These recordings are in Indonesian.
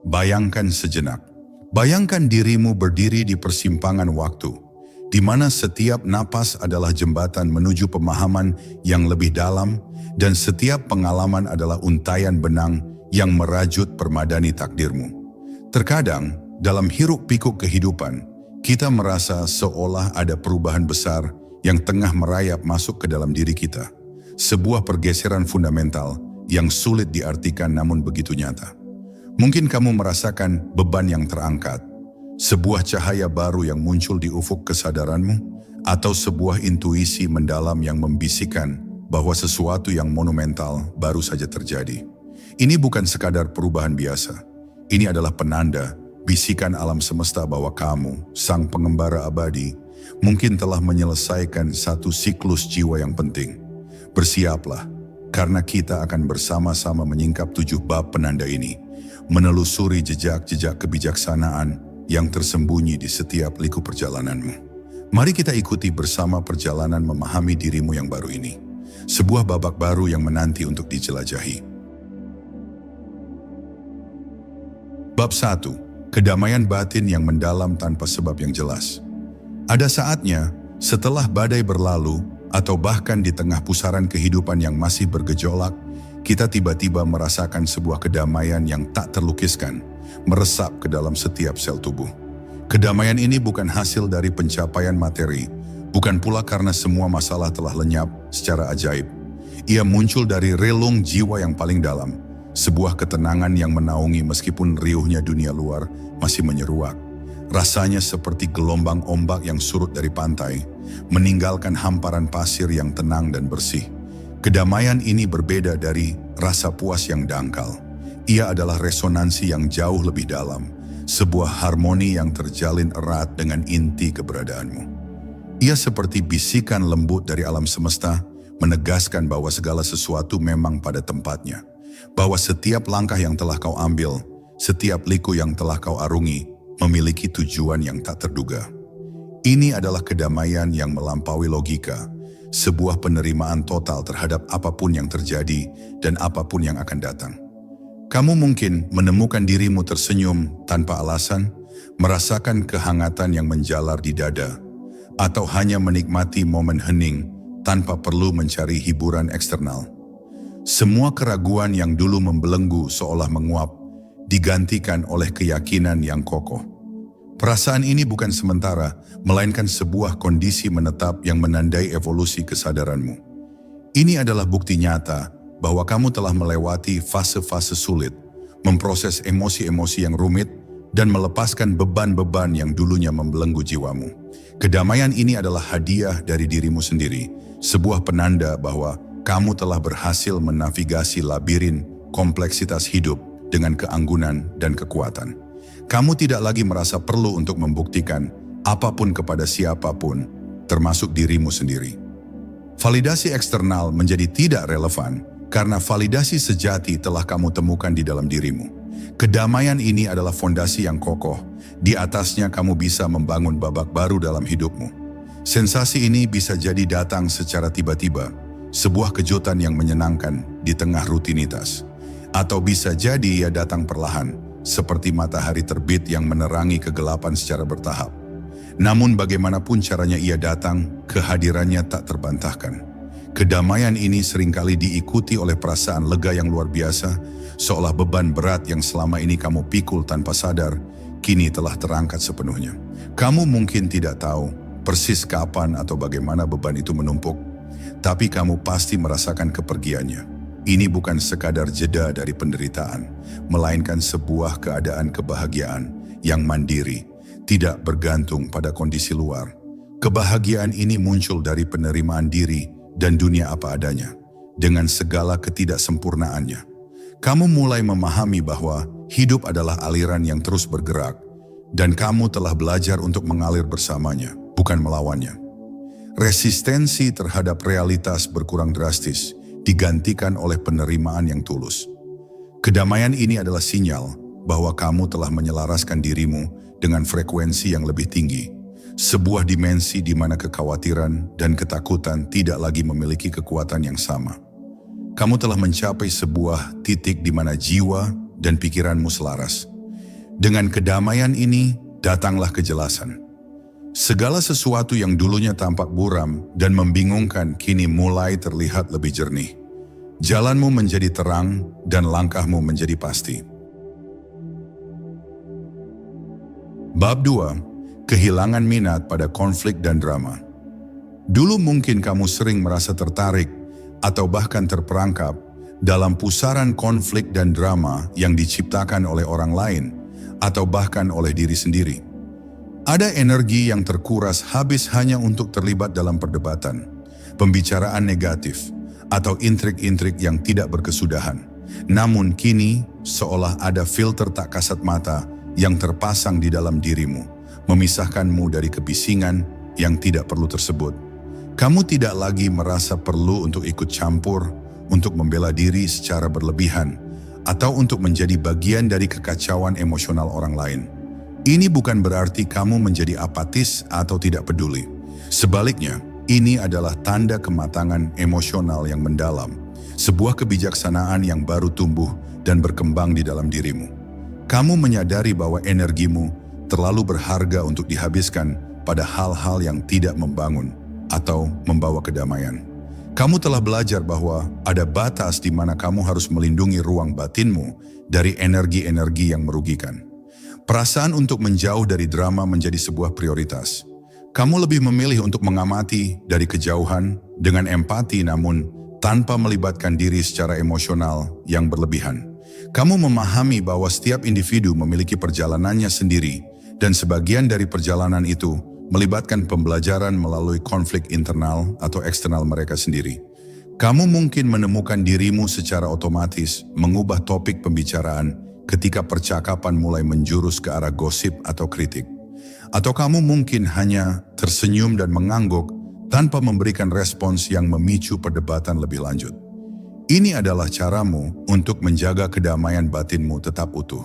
Bayangkan sejenak. Bayangkan dirimu berdiri di persimpangan waktu, di mana setiap napas adalah jembatan menuju pemahaman yang lebih dalam dan setiap pengalaman adalah untaian benang yang merajut permadani takdirmu. Terkadang, dalam hiruk-pikuk kehidupan, kita merasa seolah ada perubahan besar yang tengah merayap masuk ke dalam diri kita. Sebuah pergeseran fundamental yang sulit diartikan namun begitu nyata. Mungkin kamu merasakan beban yang terangkat, sebuah cahaya baru yang muncul di ufuk kesadaranmu, atau sebuah intuisi mendalam yang membisikkan bahwa sesuatu yang monumental baru saja terjadi. Ini bukan sekadar perubahan biasa. Ini adalah penanda, bisikan alam semesta bahwa kamu, sang pengembara abadi, mungkin telah menyelesaikan satu siklus jiwa yang penting. Bersiaplah, karena kita akan bersama-sama menyingkap 7 bab penanda ini, menelusuri jejak-jejak kebijaksanaan yang tersembunyi di setiap liku perjalananmu. Mari kita ikuti bersama perjalanan memahami dirimu yang baru ini. Sebuah babak baru yang menanti untuk dijelajahi. Bab 1. Kedamaian batin yang mendalam tanpa sebab yang jelas. Ada saatnya, setelah badai berlalu, atau bahkan di tengah pusaran kehidupan yang masih bergejolak, kita tiba-tiba merasakan sebuah kedamaian yang tak terlukiskan, meresap ke dalam setiap sel tubuh. Kedamaian ini bukan hasil dari pencapaian materi, bukan pula karena semua masalah telah lenyap secara ajaib. Ia muncul dari relung jiwa yang paling dalam, sebuah ketenangan yang menaungi meskipun riuhnya dunia luar masih menyeruak. Rasanya seperti gelombang ombak yang surut dari pantai, meninggalkan hamparan pasir yang tenang dan bersih. Kedamaian ini berbeda dari rasa puas yang dangkal. Ia adalah resonansi yang jauh lebih dalam, sebuah harmoni yang terjalin erat dengan inti keberadaanmu. Ia seperti bisikan lembut dari alam semesta, menegaskan bahwa segala sesuatu memang pada tempatnya, bahwa setiap langkah yang telah kau ambil, setiap liku yang telah kau arungi, memiliki tujuan yang tak terduga. Ini adalah kedamaian yang melampaui logika, sebuah penerimaan total terhadap apapun yang terjadi dan apapun yang akan datang. Kamu mungkin menemukan dirimu tersenyum tanpa alasan, merasakan kehangatan yang menjalar di dada, atau hanya menikmati momen hening tanpa perlu mencari hiburan eksternal. Semua keraguan yang dulu membelenggu seolah menguap, digantikan oleh keyakinan yang kokoh. Perasaan ini bukan sementara, melainkan sebuah kondisi menetap yang menandai evolusi kesadaranmu. Ini adalah bukti nyata bahwa kamu telah melewati fase-fase sulit, memproses emosi-emosi yang rumit, dan melepaskan beban-beban yang dulunya membelenggu jiwamu. Kedamaian ini adalah hadiah dari dirimu sendiri, sebuah penanda bahwa kamu telah berhasil menavigasi labirin kompleksitas hidup dengan keanggunan dan kekuatan. Kamu tidak lagi merasa perlu untuk membuktikan apapun kepada siapapun, termasuk dirimu sendiri. Validasi eksternal menjadi tidak relevan karena validasi sejati telah kamu temukan di dalam dirimu. Kedamaian ini adalah fondasi yang kokoh. Di atasnya kamu bisa membangun babak baru dalam hidupmu. Sensasi ini bisa jadi datang secara tiba-tiba, sebuah kejutan yang menyenangkan di tengah rutinitas. Atau bisa jadi ia datang perlahan, seperti matahari terbit yang menerangi kegelapan secara bertahap. Namun bagaimanapun caranya ia datang, kehadirannya tak terbantahkan. Kedamaian ini seringkali diikuti oleh perasaan lega yang luar biasa, seolah beban berat yang selama ini kamu pikul tanpa sadar, kini telah terangkat sepenuhnya. Kamu mungkin tidak tahu persis kapan atau bagaimana beban itu menumpuk, tapi kamu pasti merasakan kepergiannya. Ini bukan sekadar jeda dari penderitaan, melainkan sebuah keadaan kebahagiaan yang mandiri, tidak bergantung pada kondisi luar. Kebahagiaan ini muncul dari penerimaan diri dan dunia apa adanya, dengan segala ketidaksempurnaannya. Kamu mulai memahami bahwa hidup adalah aliran yang terus bergerak, dan kamu telah belajar untuk mengalir bersamanya, bukan melawannya. Resistensi terhadap realitas berkurang drastis, digantikan oleh penerimaan yang tulus. Kedamaian ini adalah sinyal bahwa kamu telah menyelaraskan dirimu dengan frekuensi yang lebih tinggi, sebuah dimensi di mana kekhawatiran dan ketakutan tidak lagi memiliki kekuatan yang sama. Kamu telah mencapai sebuah titik di mana jiwa dan pikiranmu selaras. Dengan kedamaian ini, datanglah kejelasan. Segala sesuatu yang dulunya tampak buram dan membingungkan kini mulai terlihat lebih jernih. Jalanmu menjadi terang dan langkahmu menjadi pasti. Bab 2. Kehilangan minat pada konflik dan drama. Dulu mungkin kamu sering merasa tertarik atau bahkan terperangkap dalam pusaran konflik dan drama yang diciptakan oleh orang lain atau bahkan oleh diri sendiri. Ada energi yang terkuras habis hanya untuk terlibat dalam perdebatan, pembicaraan negatif, atau intrik-intrik yang tidak berkesudahan. Namun kini, seolah ada filter tak kasat mata yang terpasang di dalam dirimu, memisahkanmu dari kebisingan yang tidak perlu tersebut. Kamu tidak lagi merasa perlu untuk ikut campur, untuk membela diri secara berlebihan, atau untuk menjadi bagian dari kekacauan emosional orang lain. Ini bukan berarti kamu menjadi apatis atau tidak peduli. Sebaliknya, ini adalah tanda kematangan emosional yang mendalam, sebuah kebijaksanaan yang baru tumbuh dan berkembang di dalam dirimu. Kamu menyadari bahwa energimu terlalu berharga untuk dihabiskan pada hal-hal yang tidak membangun atau membawa kedamaian. Kamu telah belajar bahwa ada batas di mana kamu harus melindungi ruang batinmu dari energi-energi yang merugikan. Perasaan untuk menjauh dari drama menjadi sebuah prioritas. Kamu lebih memilih untuk mengamati dari kejauhan dengan empati namun tanpa melibatkan diri secara emosional yang berlebihan. Kamu memahami bahwa setiap individu memiliki perjalanannya sendiri dan sebagian dari perjalanan itu melibatkan pembelajaran melalui konflik internal atau eksternal mereka sendiri. Kamu mungkin menemukan dirimu secara otomatis mengubah topik pembicaraan ketika percakapan mulai menjurus ke arah gosip atau kritik. Atau kamu mungkin hanya tersenyum dan mengangguk tanpa memberikan respons yang memicu perdebatan lebih lanjut. Ini adalah caramu untuk menjaga kedamaian batinmu tetap utuh.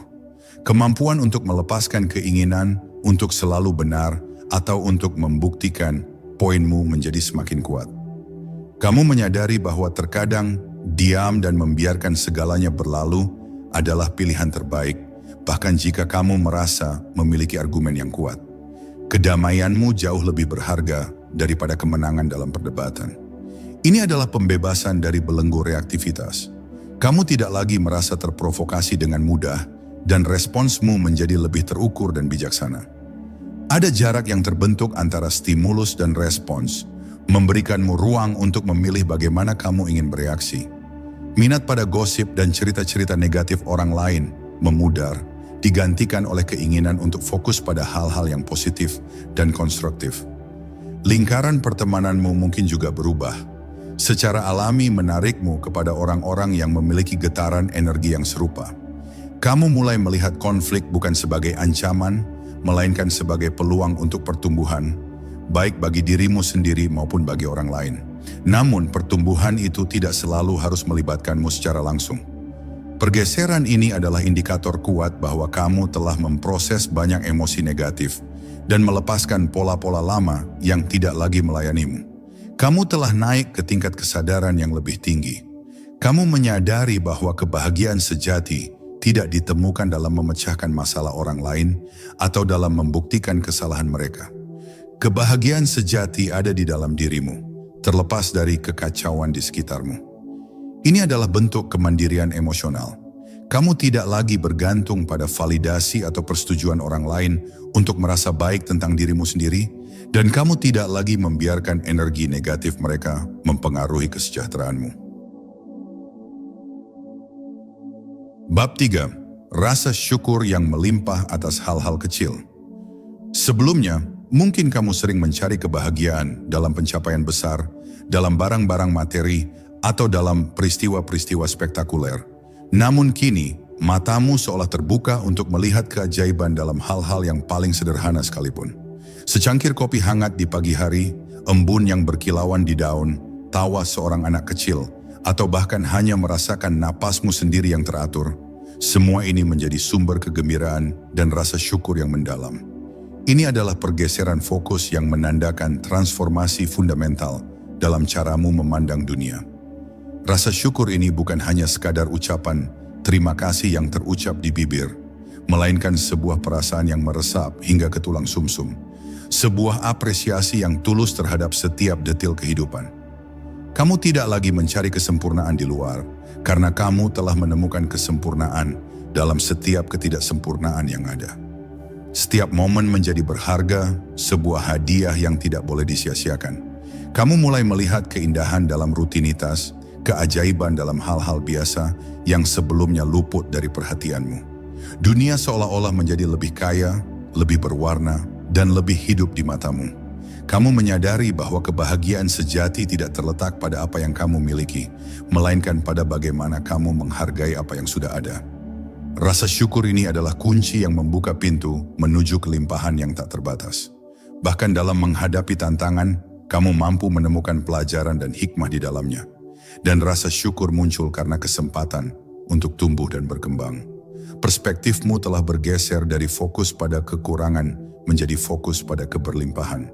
Kemampuan untuk melepaskan keinginan untuk selalu benar atau untuk membuktikan poinmu menjadi semakin kuat. Kamu menyadari bahwa terkadang diam dan membiarkan segalanya berlalu adalah pilihan terbaik, bahkan jika kamu merasa memiliki argumen yang kuat. Kedamaianmu jauh lebih berharga daripada kemenangan dalam perdebatan. Ini adalah pembebasan dari belenggu reaktivitas. Kamu tidak lagi merasa terprovokasi dengan mudah dan responsmu menjadi lebih terukur dan bijaksana. Ada jarak yang terbentuk antara stimulus dan respons, memberikanmu ruang untuk memilih bagaimana kamu ingin bereaksi. Minat pada gosip dan cerita-cerita negatif orang lain memudar, digantikan oleh keinginan untuk fokus pada hal-hal yang positif dan konstruktif. Lingkaran pertemananmu mungkin juga berubah, secara alami menarikmu kepada orang-orang yang memiliki getaran energi yang serupa. Kamu mulai melihat konflik bukan sebagai ancaman, melainkan sebagai peluang untuk pertumbuhan, baik bagi dirimu sendiri maupun bagi orang lain. Namun pertumbuhan itu tidak selalu harus melibatkanmu secara langsung. Pergeseran ini adalah indikator kuat bahwa kamu telah memproses banyak emosi negatif dan melepaskan pola-pola lama yang tidak lagi melayanimu. Kamu telah naik ke tingkat kesadaran yang lebih tinggi. Kamu menyadari bahwa kebahagiaan sejati tidak ditemukan dalam memecahkan masalah orang lain atau dalam membuktikan kesalahan mereka. Kebahagiaan sejati ada di dalam dirimu, terlepas dari kekacauan di sekitarmu. Ini adalah bentuk kemandirian emosional. Kamu tidak lagi bergantung pada validasi atau persetujuan orang lain untuk merasa baik tentang dirimu sendiri, dan kamu tidak lagi membiarkan energi negatif mereka mempengaruhi kesejahteraanmu. Bab 3. Rasa syukur yang melimpah atas hal-hal kecil. Sebelumnya, mungkin kamu sering mencari kebahagiaan dalam pencapaian besar, dalam barang-barang materi, atau dalam peristiwa-peristiwa spektakuler. Namun kini, matamu seolah terbuka untuk melihat keajaiban dalam hal-hal yang paling sederhana sekalipun. Secangkir kopi hangat di pagi hari, embun yang berkilauan di daun, tawa seorang anak kecil, atau bahkan hanya merasakan napasmu sendiri yang teratur. Semua ini menjadi sumber kegembiraan dan rasa syukur yang mendalam. Ini adalah pergeseran fokus yang menandakan transformasi fundamental dalam caramu memandang dunia. Rasa syukur ini bukan hanya sekadar ucapan terima kasih yang terucap di bibir, melainkan sebuah perasaan yang meresap hingga ke tulang sumsum. Sebuah apresiasi yang tulus terhadap setiap detil kehidupan. Kamu tidak lagi mencari kesempurnaan di luar, karena kamu telah menemukan kesempurnaan dalam setiap ketidaksempurnaan yang ada. Setiap momen menjadi berharga, sebuah hadiah yang tidak boleh disia-siakan. Kamu mulai melihat keindahan dalam rutinitas, keajaiban dalam hal-hal biasa yang sebelumnya luput dari perhatianmu. Dunia seolah-olah menjadi lebih kaya, lebih berwarna, dan lebih hidup di matamu. Kamu menyadari bahwa kebahagiaan sejati tidak terletak pada apa yang kamu miliki, melainkan pada bagaimana kamu menghargai apa yang sudah ada. Rasa syukur ini adalah kunci yang membuka pintu menuju kelimpahan yang tak terbatas. Bahkan dalam menghadapi tantangan, kamu mampu menemukan pelajaran dan hikmah di dalamnya. Dan rasa syukur muncul karena kesempatan untuk tumbuh dan berkembang. Perspektifmu telah bergeser dari fokus pada kekurangan menjadi fokus pada keberlimpahan.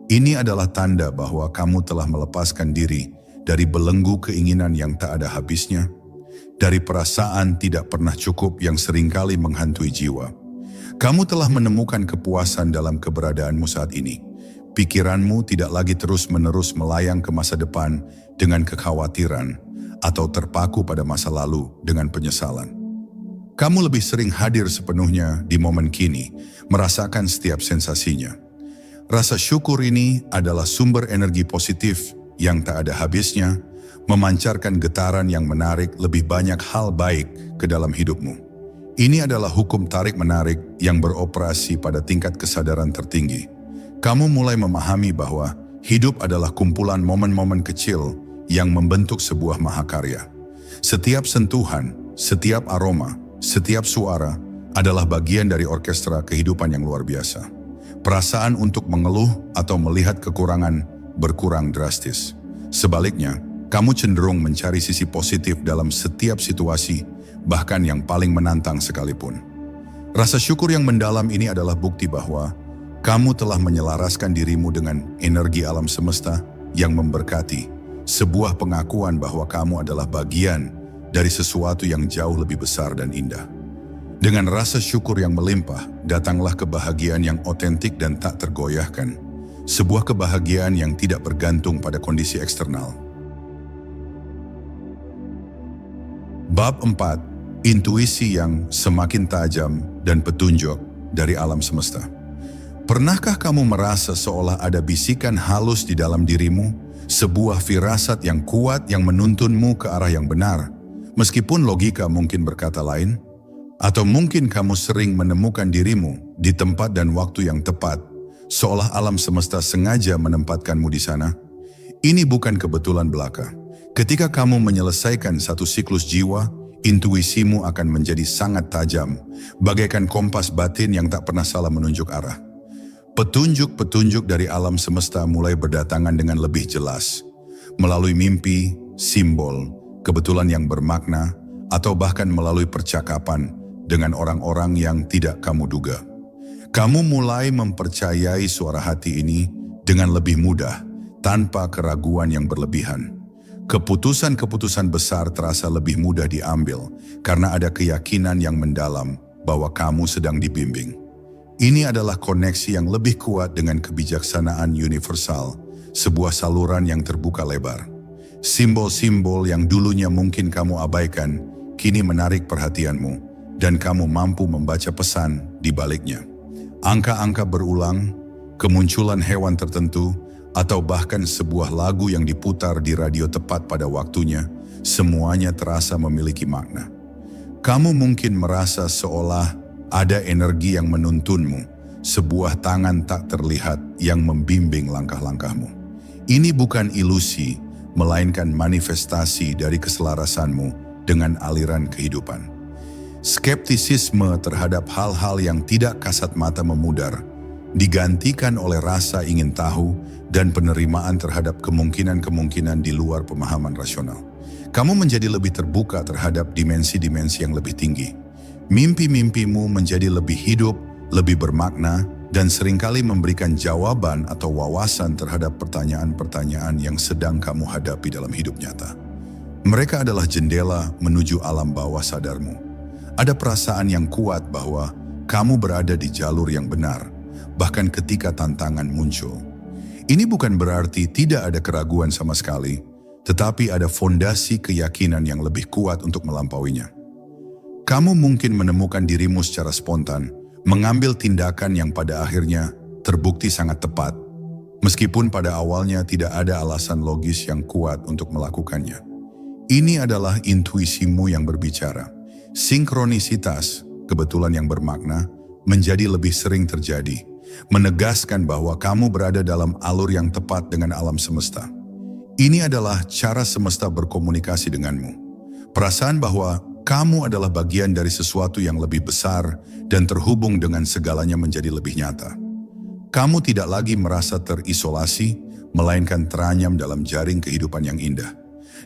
Ini adalah tanda bahwa kamu telah melepaskan diri dari belenggu keinginan yang tak ada habisnya, dari perasaan tidak pernah cukup yang seringkali menghantui jiwa. Kamu telah menemukan kepuasan dalam keberadaanmu saat ini. Pikiranmu tidak lagi terus-menerus melayang ke masa depan dengan kekhawatiran atau terpaku pada masa lalu dengan penyesalan. Kamu lebih sering hadir sepenuhnya di momen kini, merasakan setiap sensasinya. Rasa syukur ini adalah sumber energi positif yang tak ada habisnya, memancarkan getaran yang menarik lebih banyak hal baik ke dalam hidupmu. Ini adalah hukum tarik-menarik yang beroperasi pada tingkat kesadaran tertinggi. Kamu mulai memahami bahwa hidup adalah kumpulan momen-momen kecil yang membentuk sebuah mahakarya. Setiap sentuhan, setiap aroma, setiap suara adalah bagian dari orkestra kehidupan yang luar biasa. Perasaan untuk mengeluh atau melihat kekurangan berkurang drastis. Sebaliknya, kamu cenderung mencari sisi positif dalam setiap situasi, bahkan yang paling menantang sekalipun. Rasa syukur yang mendalam ini adalah bukti bahwa kamu telah menyelaraskan dirimu dengan energi alam semesta yang memberkati, sebuah pengakuan bahwa kamu adalah bagian dari sesuatu yang jauh lebih besar dan indah. Dengan rasa syukur yang melimpah, datanglah kebahagiaan yang otentik dan tak tergoyahkan. Sebuah kebahagiaan yang tidak bergantung pada kondisi eksternal. Bab 4. Intuisi yang semakin tajam dan petunjuk dari alam semesta. Pernahkah kamu merasa seolah ada bisikan halus di dalam dirimu, sebuah firasat yang kuat yang menuntunmu ke arah yang benar, meskipun logika mungkin berkata lain? Atau mungkin kamu sering menemukan dirimu di tempat dan waktu yang tepat, seolah alam semesta sengaja menempatkanmu di sana? Ini bukan kebetulan belaka. Ketika kamu menyelesaikan satu siklus jiwa, intuisimu akan menjadi sangat tajam, bagaikan kompas batin yang tak pernah salah menunjuk arah. Petunjuk-petunjuk dari alam semesta mulai berdatangan dengan lebih jelas, melalui mimpi, simbol, kebetulan yang bermakna, atau bahkan melalui percakapan dengan orang-orang yang tidak kamu duga. Kamu mulai mempercayai suara hati ini dengan lebih mudah, tanpa keraguan yang berlebihan. Keputusan-keputusan besar terasa lebih mudah diambil karena ada keyakinan yang mendalam bahwa kamu sedang dibimbing. Ini adalah koneksi yang lebih kuat dengan kebijaksanaan universal, sebuah saluran yang terbuka lebar. Simbol-simbol yang dulunya mungkin kamu abaikan, kini menarik perhatianmu, dan kamu mampu membaca pesan di baliknya. Angka-angka berulang, kemunculan hewan tertentu, atau bahkan sebuah lagu yang diputar di radio tepat pada waktunya, semuanya terasa memiliki makna. Kamu mungkin merasa seolah ada energi yang menuntunmu, sebuah tangan tak terlihat yang membimbing langkah-langkahmu. Ini bukan ilusi, melainkan manifestasi dari keselarasanmu dengan aliran kehidupan. Skeptisisme terhadap hal-hal yang tidak kasat mata memudar, digantikan oleh rasa ingin tahu dan penerimaan terhadap kemungkinan-kemungkinan di luar pemahaman rasional. Kamu menjadi lebih terbuka terhadap dimensi-dimensi yang lebih tinggi. Mimpi-mimpimu menjadi lebih hidup, lebih bermakna, dan seringkali memberikan jawaban atau wawasan terhadap pertanyaan-pertanyaan yang sedang kamu hadapi dalam hidup nyata. Mereka adalah jendela menuju alam bawah sadarmu. Ada perasaan yang kuat bahwa kamu berada di jalur yang benar, bahkan ketika tantangan muncul. Ini bukan berarti tidak ada keraguan sama sekali, tetapi ada fondasi keyakinan yang lebih kuat untuk melampauinya. Kamu mungkin menemukan dirimu secara spontan, mengambil tindakan yang pada akhirnya terbukti sangat tepat, meskipun pada awalnya tidak ada alasan logis yang kuat untuk melakukannya. Ini adalah intuisimu yang berbicara. Sinkronisitas, kebetulan yang bermakna, menjadi lebih sering terjadi, menegaskan bahwa kamu berada dalam alur yang tepat dengan alam semesta. Ini adalah cara semesta berkomunikasi denganmu. Perasaan bahwa kamu adalah bagian dari sesuatu yang lebih besar dan terhubung dengan segalanya menjadi lebih nyata. Kamu tidak lagi merasa terisolasi, melainkan teranyam dalam jaring kehidupan yang indah.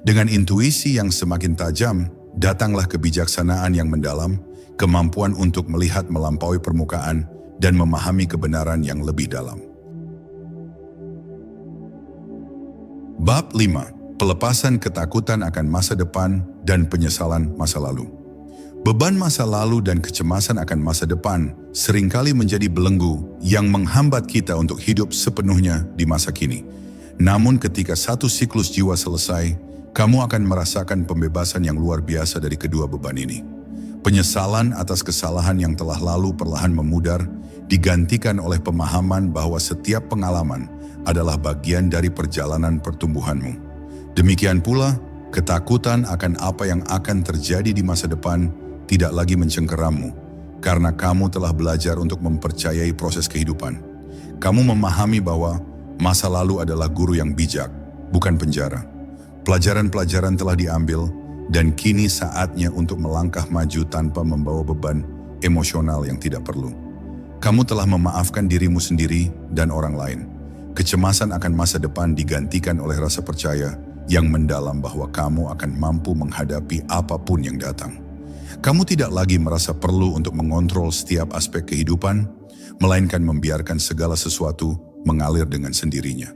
Dengan intuisi yang semakin tajam, datanglah kebijaksanaan yang mendalam, kemampuan untuk melihat melampaui permukaan, dan memahami kebenaran yang lebih dalam. Bab 5. Pelepasan ketakutan akan masa depan dan penyesalan masa lalu. Beban masa lalu dan kecemasan akan masa depan seringkali menjadi belenggu yang menghambat kita untuk hidup sepenuhnya di masa kini. Namun ketika satu siklus jiwa selesai, kamu akan merasakan pembebasan yang luar biasa dari kedua beban ini. Penyesalan atas kesalahan yang telah lalu perlahan memudar, digantikan oleh pemahaman bahwa setiap pengalaman adalah bagian dari perjalanan pertumbuhanmu. Demikian pula, ketakutan akan apa yang akan terjadi di masa depan tidak lagi mencengkerammu, karena kamu telah belajar untuk mempercayai proses kehidupan. Kamu memahami bahwa masa lalu adalah guru yang bijak, bukan penjara. Pelajaran-pelajaran telah diambil, dan kini saatnya untuk melangkah maju tanpa membawa beban emosional yang tidak perlu. Kamu telah memaafkan dirimu sendiri dan orang lain. Kecemasan akan masa depan digantikan oleh rasa percaya yang mendalam bahwa kamu akan mampu menghadapi apapun yang datang. Kamu tidak lagi merasa perlu untuk mengontrol setiap aspek kehidupan, melainkan membiarkan segala sesuatu mengalir dengan sendirinya.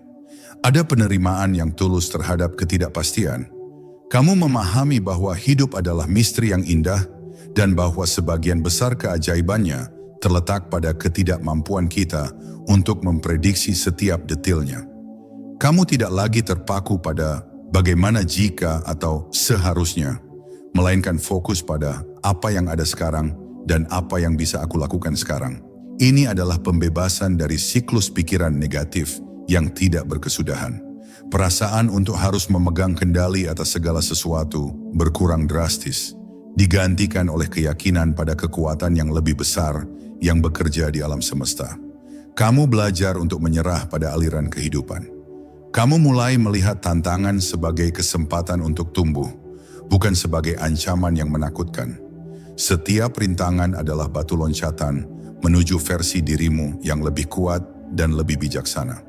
Ada penerimaan yang tulus terhadap ketidakpastian. Kamu memahami bahwa hidup adalah misteri yang indah dan bahwa sebagian besar keajaibannya terletak pada ketidakmampuan kita untuk memprediksi setiap detailnya. Kamu tidak lagi terpaku pada bagaimana jika atau seharusnya, melainkan fokus pada apa yang ada sekarang dan apa yang bisa aku lakukan sekarang. Ini adalah pembebasan dari siklus pikiran negatif yang tidak berkesudahan. Perasaan untuk harus memegang kendali atas segala sesuatu berkurang drastis, digantikan oleh keyakinan pada kekuatan yang lebih besar yang bekerja di alam semesta. Kamu belajar untuk menyerah pada aliran kehidupan. Kamu mulai melihat tantangan sebagai kesempatan untuk tumbuh, bukan sebagai ancaman yang menakutkan. Setiap rintangan adalah batu loncatan menuju versi dirimu yang lebih kuat dan lebih bijaksana.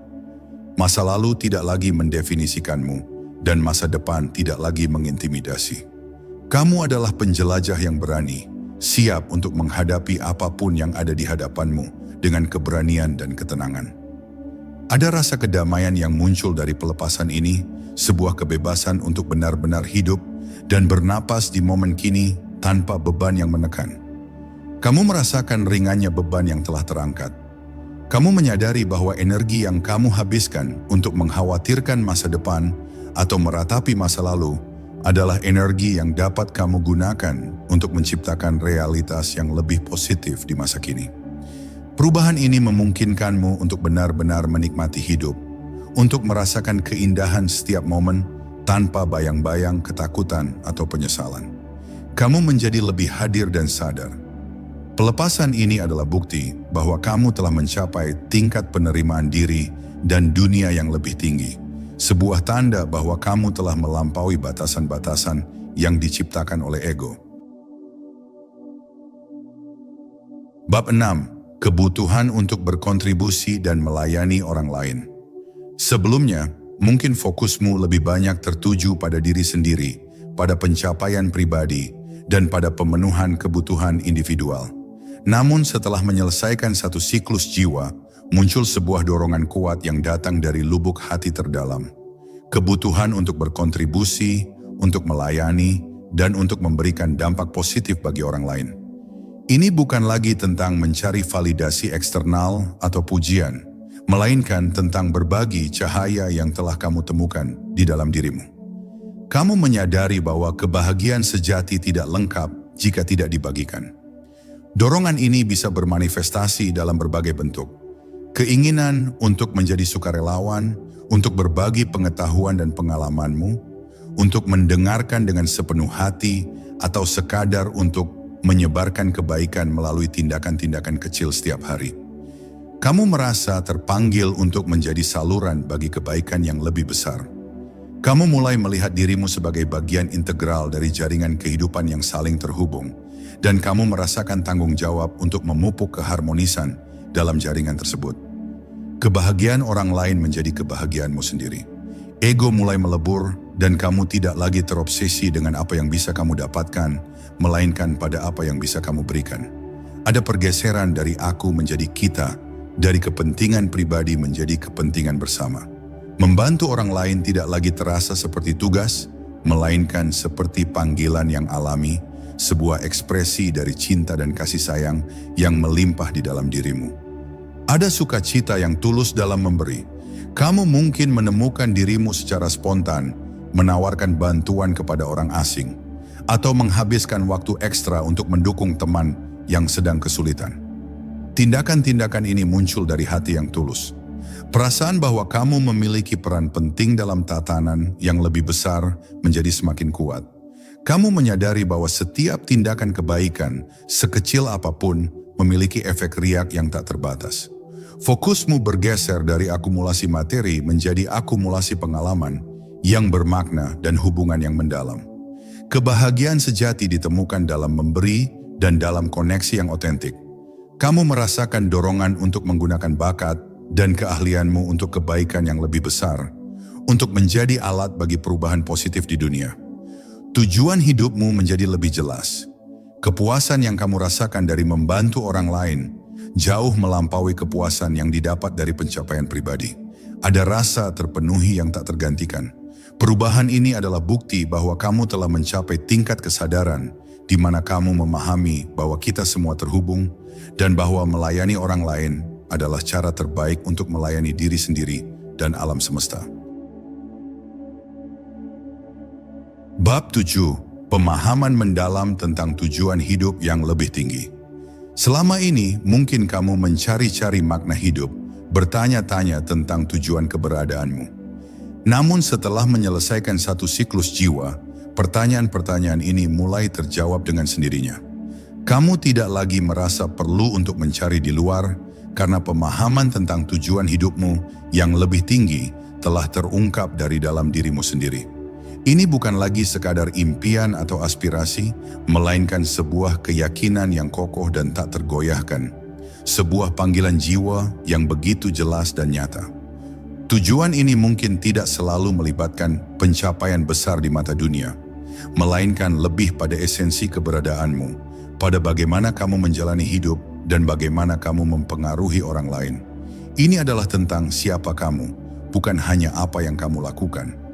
Masa lalu tidak lagi mendefinisikanmu, dan masa depan tidak lagi mengintimidasi. Kamu adalah penjelajah yang berani, siap untuk menghadapi apapun yang ada di hadapanmu dengan keberanian dan ketenangan. Ada rasa kedamaian yang muncul dari pelepasan ini, sebuah kebebasan untuk benar-benar hidup dan bernapas di momen kini tanpa beban yang menekan. Kamu merasakan ringannya beban yang telah terangkat. Kamu menyadari bahwa energi yang kamu habiskan untuk mengkhawatirkan masa depan atau meratapi masa lalu adalah energi yang dapat kamu gunakan untuk menciptakan realitas yang lebih positif di masa kini. Perubahan ini memungkinkanmu untuk benar-benar menikmati hidup, untuk merasakan keindahan setiap momen tanpa bayang-bayang ketakutan atau penyesalan. Kamu menjadi lebih hadir dan sadar. Pelepasan ini adalah bukti bahwa kamu telah mencapai tingkat penerimaan diri dan dunia yang lebih tinggi. Sebuah tanda bahwa kamu telah melampaui batasan-batasan yang diciptakan oleh ego. Bab 6. Kebutuhan untuk berkontribusi dan melayani orang lain. Sebelumnya, mungkin fokusmu lebih banyak tertuju pada diri sendiri, pada pencapaian pribadi, dan pada pemenuhan kebutuhan individual. Namun setelah menyelesaikan satu siklus jiwa, muncul sebuah dorongan kuat yang datang dari lubuk hati terdalam. Kebutuhan untuk berkontribusi, untuk melayani, dan untuk memberikan dampak positif bagi orang lain. Ini bukan lagi tentang mencari validasi eksternal atau pujian, melainkan tentang berbagi cahaya yang telah kamu temukan di dalam dirimu. Kamu menyadari bahwa kebahagiaan sejati tidak lengkap jika tidak dibagikan. Dorongan ini bisa bermanifestasi dalam berbagai bentuk. Keinginan untuk menjadi sukarelawan, untuk berbagi pengetahuan dan pengalamanmu, untuk mendengarkan dengan sepenuh hati, atau sekadar untuk menyebarkan kebaikan melalui tindakan-tindakan kecil setiap hari. Kamu merasa terpanggil untuk menjadi saluran bagi kebaikan yang lebih besar. Kamu mulai melihat dirimu sebagai bagian integral dari jaringan kehidupan yang saling terhubung, dan kamu merasakan tanggung jawab untuk memupuk keharmonisan dalam jaringan tersebut. Kebahagiaan orang lain menjadi kebahagiaanmu sendiri. Ego mulai melebur, dan kamu tidak lagi terobsesi dengan apa yang bisa kamu dapatkan, melainkan pada apa yang bisa kamu berikan. Ada pergeseran dari aku menjadi kita, dari kepentingan pribadi menjadi kepentingan bersama. Membantu orang lain tidak lagi terasa seperti tugas, melainkan seperti panggilan yang alami, sebuah ekspresi dari cinta dan kasih sayang yang melimpah di dalam dirimu. Ada sukacita yang tulus dalam memberi. Kamu mungkin menemukan dirimu secara spontan, menawarkan bantuan kepada orang asing, atau menghabiskan waktu ekstra untuk mendukung teman yang sedang kesulitan. Tindakan-tindakan ini muncul dari hati yang tulus. Perasaan bahwa kamu memiliki peran penting dalam tatanan yang lebih besar menjadi semakin kuat. Kamu menyadari bahwa setiap tindakan kebaikan, sekecil apapun, memiliki efek riak yang tak terbatas. Fokusmu bergeser dari akumulasi materi menjadi akumulasi pengalaman yang bermakna dan hubungan yang mendalam. Kebahagiaan sejati ditemukan dalam memberi dan dalam koneksi yang otentik. Kamu merasakan dorongan untuk menggunakan bakat dan keahlianmu untuk kebaikan yang lebih besar, untuk menjadi alat bagi perubahan positif di dunia. Tujuan hidupmu menjadi lebih jelas. Kepuasan yang kamu rasakan dari membantu orang lain jauh melampaui kepuasan yang didapat dari pencapaian pribadi. Ada rasa terpenuhi yang tak tergantikan. Perubahan ini adalah bukti bahwa kamu telah mencapai tingkat kesadaran di mana kamu memahami bahwa kita semua terhubung dan bahwa melayani orang lain adalah cara terbaik untuk melayani diri sendiri dan alam semesta. Bab 7. Pemahaman mendalam tentang tujuan hidup yang lebih tinggi. Selama ini mungkin kamu mencari-cari makna hidup, bertanya-tanya tentang tujuan keberadaanmu. Namun setelah menyelesaikan satu siklus jiwa, pertanyaan-pertanyaan ini mulai terjawab dengan sendirinya. Kamu tidak lagi merasa perlu untuk mencari di luar, karena pemahaman tentang tujuan hidupmu yang lebih tinggi telah terungkap dari dalam dirimu sendiri. Ini bukan lagi sekadar impian atau aspirasi, melainkan sebuah keyakinan yang kokoh dan tak tergoyahkan. Sebuah panggilan jiwa yang begitu jelas dan nyata. Tujuan ini mungkin tidak selalu melibatkan pencapaian besar di mata dunia, melainkan lebih pada esensi keberadaanmu, pada bagaimana kamu menjalani hidup dan bagaimana kamu mempengaruhi orang lain. Ini adalah tentang siapa kamu, bukan hanya apa yang kamu lakukan.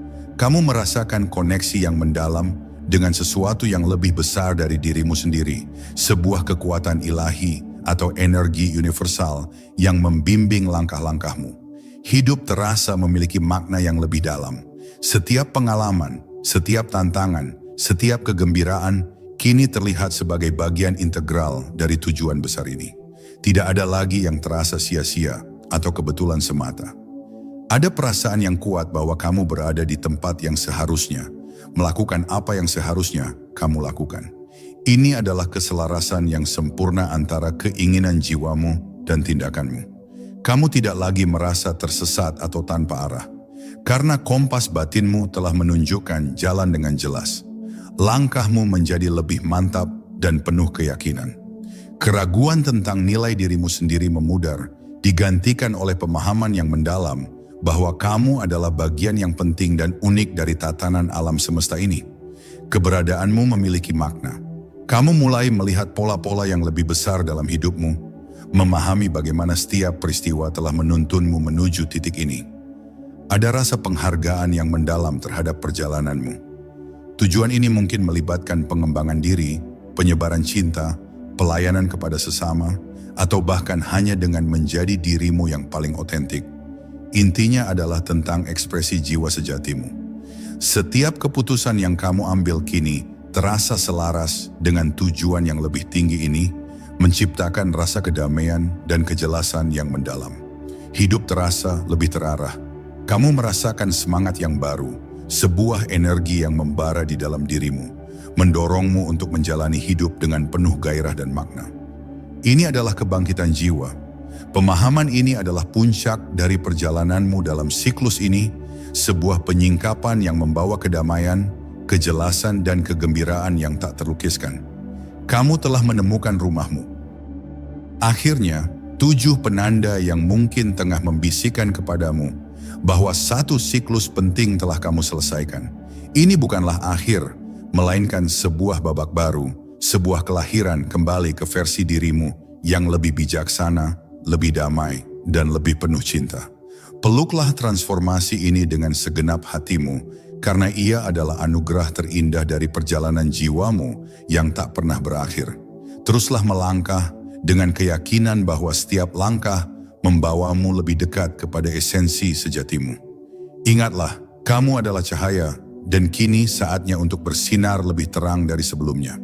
Kamu merasakan koneksi yang mendalam dengan sesuatu yang lebih besar dari dirimu sendiri, sebuah kekuatan ilahi atau energi universal yang membimbing langkah-langkahmu. Hidup terasa memiliki makna yang lebih dalam. Setiap pengalaman, setiap tantangan, setiap kegembiraan kini terlihat sebagai bagian integral dari tujuan besar ini. Tidak ada lagi yang terasa sia-sia atau kebetulan semata. Ada perasaan yang kuat bahwa kamu berada di tempat yang seharusnya, melakukan apa yang seharusnya kamu lakukan. Ini adalah keselarasan yang sempurna antara keinginan jiwamu dan tindakanmu. Kamu tidak lagi merasa tersesat atau tanpa arah, karena kompas batinmu telah menunjukkan jalan dengan jelas. Langkahmu menjadi lebih mantap dan penuh keyakinan. Keraguan tentang nilai dirimu sendiri memudar, digantikan oleh pemahaman yang mendalam bahwa kamu adalah bagian yang penting dan unik dari tatanan alam semesta ini. Keberadaanmu memiliki makna. Kamu mulai melihat pola-pola yang lebih besar dalam hidupmu, memahami bagaimana setiap peristiwa telah menuntunmu menuju titik ini. Ada rasa penghargaan yang mendalam terhadap perjalananmu. Tujuan ini mungkin melibatkan pengembangan diri, penyebaran cinta, pelayanan kepada sesama, atau bahkan hanya dengan menjadi dirimu yang paling otentik. Intinya adalah tentang ekspresi jiwa sejatimu. Setiap keputusan yang kamu ambil kini terasa selaras dengan tujuan yang lebih tinggi ini, menciptakan rasa kedamaian dan kejelasan yang mendalam. Hidup terasa lebih terarah. Kamu merasakan semangat yang baru, sebuah energi yang membara di dalam dirimu, mendorongmu untuk menjalani hidup dengan penuh gairah dan makna. Ini adalah kebangkitan jiwa. Pemahaman ini adalah puncak dari perjalananmu dalam siklus ini, sebuah penyingkapan yang membawa kedamaian, kejelasan dan kegembiraan yang tak terlukiskan. Kamu telah menemukan rumahmu. Akhirnya, 7 penanda yang mungkin tengah membisikkan kepadamu bahwa satu siklus penting telah kamu selesaikan. Ini bukanlah akhir, melainkan sebuah babak baru, sebuah kelahiran kembali ke versi dirimu yang lebih bijaksana, lebih damai, dan lebih penuh cinta. Peluklah transformasi ini dengan segenap hatimu, karena ia adalah anugerah terindah dari perjalanan jiwamu yang tak pernah berakhir. Teruslah melangkah dengan keyakinan bahwa setiap langkah membawamu lebih dekat kepada esensi sejatimu. Ingatlah, kamu adalah cahaya, dan kini saatnya untuk bersinar lebih terang dari sebelumnya.